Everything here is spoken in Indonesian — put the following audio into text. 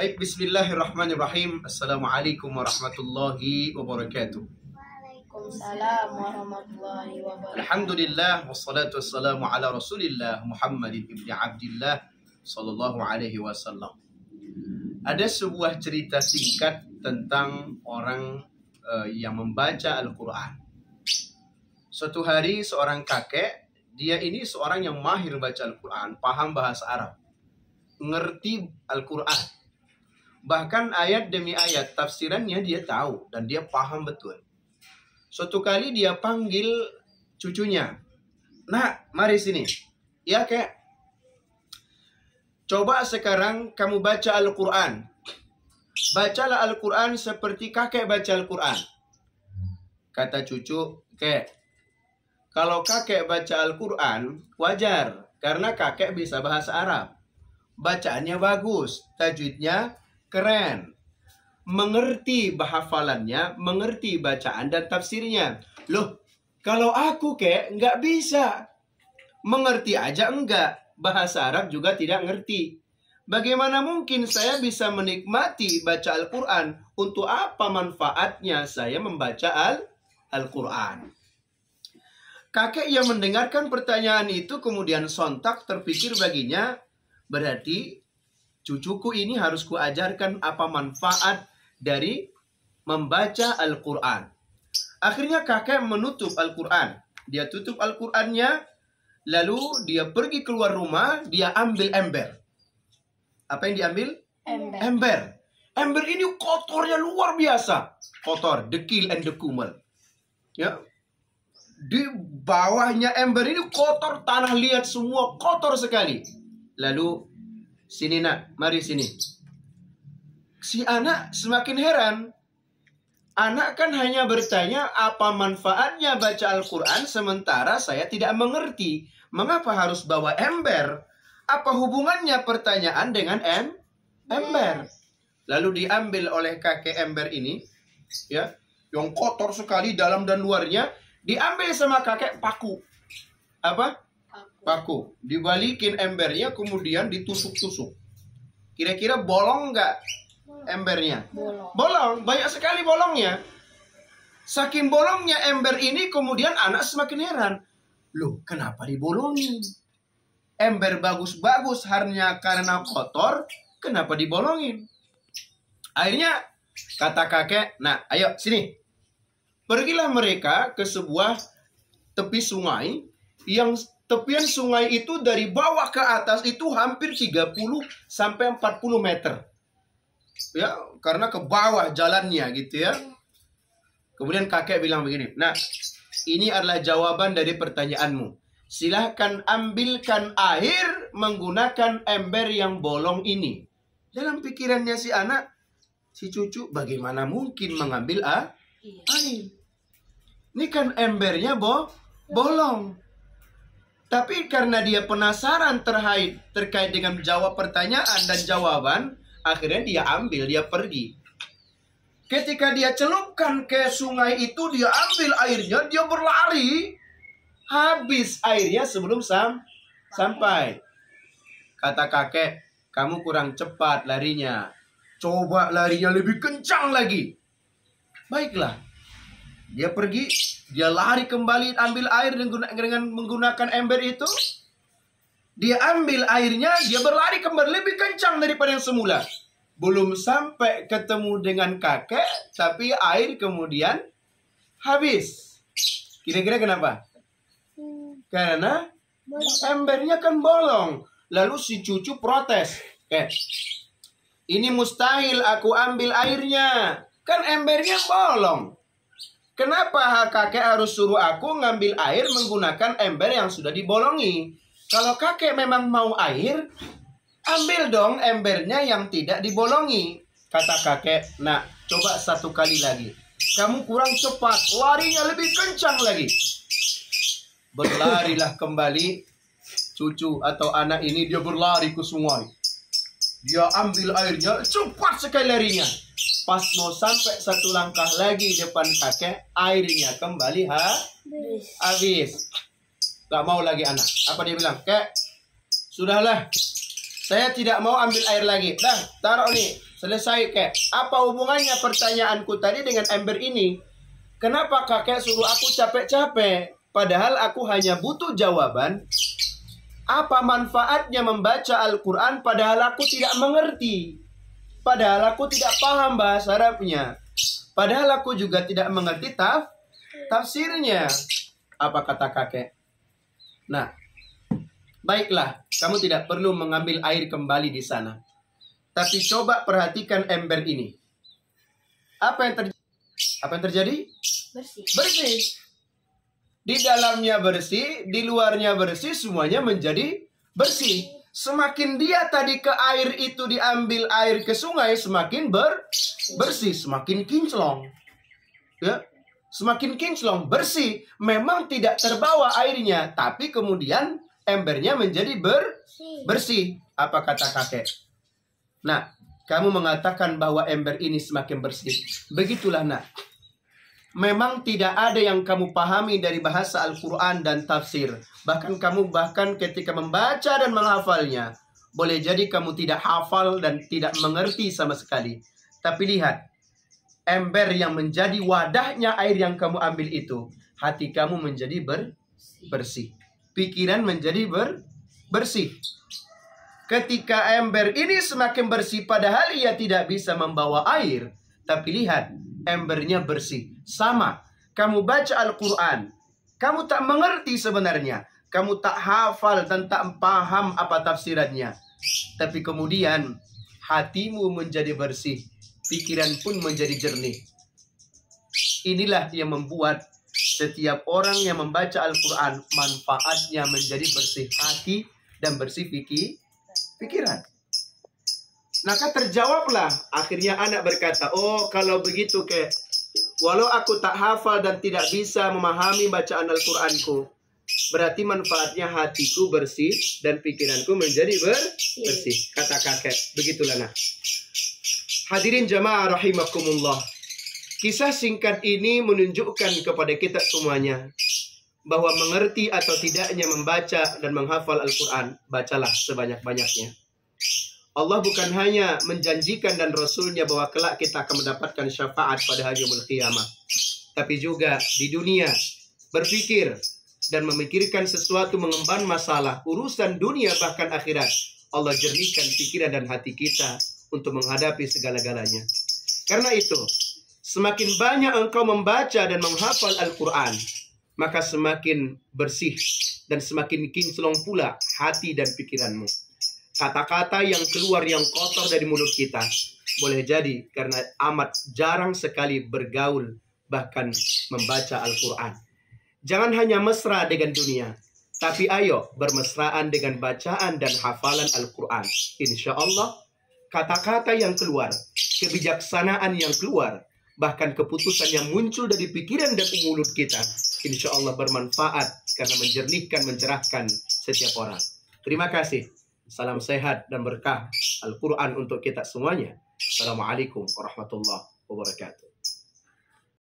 Baik, bismillahirrahmanirrahim. Assalamualaikum warahmatullahi wabarakatuh. Waalaikumsalam warahmatullahi wabarakatuh. Alhamdulillah, wassalatu wassalamu ala rasulillah Muhammadin ibni Abdillah sallallahu alaihi wasallam. Ada sebuah cerita singkat tentang orang yang membaca Al-Quran. Suatu hari seorang kakek, dia ini seorang yang mahir baca Al-Quran, paham bahasa Arab, ngerti Al-Quran. Bahkan ayat demi ayat tafsirannya dia tahu dan dia paham betul. Suatu kali dia panggil cucunya. Nah, mari sini. Ya, kek. Coba sekarang kamu baca Al-Quran. Bacalah Al-Quran seperti kakek baca Al-Quran. Kata cucu, kek, kalau kakek baca Al-Quran, wajar. Karena kakek bisa bahasa Arab. Bacaannya bagus. Tajwidnya keren. Mengerti hafalannya, mengerti bacaan dan tafsirnya. Loh, kalau aku kek nggak bisa. Mengerti aja enggak. Bahasa Arab juga tidak ngerti. Bagaimana mungkin saya bisa menikmati baca Al-Quran? Untuk apa manfaatnya saya membaca Al-Quran? Kakek yang mendengarkan pertanyaan itu kemudian sontak terpikir baginya, berarti cucuku ini harus kuajarkan apa manfaat dari membaca Al-Quran. Akhirnya kakek menutup Al-Quran. Dia tutup Al-Qurannya, lalu dia pergi keluar rumah, dia ambil ember. Apa yang diambil? Ember. Ember ini kotornya luar biasa. Kotor, dekil and dekumel. Ya. Di bawahnya ember ini kotor, tanah liat semua kotor sekali. Lalu, sini nak, mari sini. Si anak semakin heran. Anak kan hanya bertanya apa manfaatnya baca Al-Quran sementara saya tidak mengerti. Mengapa harus bawa ember? Apa hubungannya pertanyaan dengan ember? Lalu diambil oleh kakek ember ini, ya, yang kotor sekali dalam dan luarnya, diambil sama kakek paku. Apa? Paku. Dibalikin embernya kemudian ditusuk-tusuk. Kira-kira bolong nggak embernya? Bolong. Banyak sekali bolongnya. Saking bolongnya ember ini kemudian anak semakin heran. Loh, kenapa dibolongin? Ember bagus-bagus hanya karena kotor, kenapa dibolongin? Akhirnya kata kakek, nah ayo sini. Pergilah mereka ke sebuah tepi sungai yang tepian sungai itu dari bawah ke atas itu hampir 30 sampai 40 meter. Ya, karena ke bawah jalannya gitu ya. Kemudian kakek bilang begini, nah ini adalah jawaban dari pertanyaanmu. Silahkan ambilkan air menggunakan ember yang bolong ini. Dalam pikirannya si anak, si cucu, bagaimana mungkin mengambil air? Ini kan embernya bolong. Tapi karena dia penasaran terkait dengan jawab pertanyaan dan jawaban, akhirnya dia ambil, dia pergi. Ketika dia celupkan ke sungai itu, dia ambil airnya, dia berlari. Habis airnya sebelum sampai. Kata kakek, kamu kurang cepat larinya. Coba larinya lebih kencang lagi. Baiklah. Dia pergi, dia lari kembali ambil air dengan menggunakan ember itu. Dia ambil airnya, dia berlari kembali lebih kencang daripada yang semula. Belum sampai ketemu dengan kakek, tapi air kemudian habis. Kira-kira kenapa? Karena embernya kan bolong. Lalu si cucu protes. Ini mustahil aku ambil airnya. Kan embernya bolong. Kenapa kakek harus suruh aku ngambil air menggunakan ember yang sudah dibolongi? Kalau kakek memang mau air, ambil dong embernya yang tidak dibolongi. Kata kakek, nah coba satu kali lagi. Kamu kurang cepat, larinya lebih kencang lagi. Berlarilah kembali cucu atau anak ini, dia berlari ke sungai. Dia ambil airnya, cepat sekali larinya. Pas mau sampai satu langkah lagi depan kakek, airnya kembali habis. Gak mau lagi anak. Apa dia bilang? Kek, sudahlah. Saya tidak mau ambil air lagi. Dah, taruh nih. Selesai, kek. Apa hubungannya pertanyaanku tadi dengan ember ini? Kenapa kakek suruh aku capek-capek? Padahal aku hanya butuh jawaban. Apa manfaatnya membaca Al-Quran padahal aku tidak mengerti? Padahal aku tidak paham bahasa Arabnya. Padahal aku juga tidak mengerti tafsirnya. Apa kata kakek? Nah, baiklah, kamu tidak perlu mengambil air kembali di sana. Tapi coba perhatikan ember ini. Apa yang terjadi? Bersih. Bersih. Di dalamnya bersih, di luarnya bersih, semuanya menjadi bersih. Semakin dia tadi ke air itu diambil air ke sungai, semakin bersih, semakin kinclong. Ya, semakin kinclong, bersih. Memang tidak terbawa airnya, tapi kemudian embernya menjadi bersih. Apa kata kakek? Nah, kamu mengatakan bahwa ember ini semakin bersih. Begitulah, nak. Memang tidak ada yang kamu pahami dari bahasa Al-Quran dan tafsir. Bahkan ketika membaca dan menghafalnya, boleh jadi kamu tidak hafal dan tidak mengerti sama sekali. Tapi lihat, ember yang menjadi wadahnya air yang kamu ambil itu, hati kamu menjadi bersih. Pikiran menjadi bersih. Ketika ember ini semakin bersih, padahal ia tidak bisa membawa air. Tapi lihat, embernya bersih. Sama, kamu baca Al-Quran, kamu tak mengerti sebenarnya, kamu tak hafal dan tak paham apa tafsirannya, tapi kemudian hatimu menjadi bersih, pikiran pun menjadi jernih. Inilah yang membuat setiap orang yang membaca Al-Quran manfaatnya menjadi bersih hati dan bersih pikiran. Maka terjawablah. Akhirnya anak berkata, oh kalau begitu kek, walau aku tak hafal dan tidak bisa memahami bacaan Al-Quranku, berarti manfaatnya hatiku bersih dan pikiranku menjadi bersih. Kata kakek, begitulah nak. Hadirin jamaah rahimakumullah. Kisah singkat ini menunjukkan kepada kita semuanya bahwa mengerti atau tidaknya membaca dan menghafal Al-Quran, bacalah sebanyak-banyaknya. Allah bukan hanya menjanjikan dan Rasulnya bahwa kelak kita akan mendapatkan syafaat pada hari yaumul qiyamah, tapi juga di dunia berpikir dan memikirkan sesuatu mengemban masalah urusan dunia bahkan akhirat. Allah jernihkan pikiran dan hati kita untuk menghadapi segala-galanya. Karena itu, semakin banyak engkau membaca dan menghafal Al-Quran, maka semakin bersih dan semakin kinclong pula hati dan pikiranmu. Kata-kata yang keluar yang kotor dari mulut kita boleh jadi karena amat jarang sekali bergaul bahkan membaca Al-Quran. Jangan hanya mesra dengan dunia, tapi ayo bermesraan dengan bacaan dan hafalan Al-Quran. Insya Allah kata-kata yang keluar, kebijaksanaan yang keluar, bahkan keputusan yang muncul dari pikiran dan mulut kita, insya Allah bermanfaat karena menjernihkan, mencerahkan setiap orang. Terima kasih. Salam sehat dan berkah Al-Quran untuk kita semuanya. Assalamualaikum warahmatullahi wabarakatuh.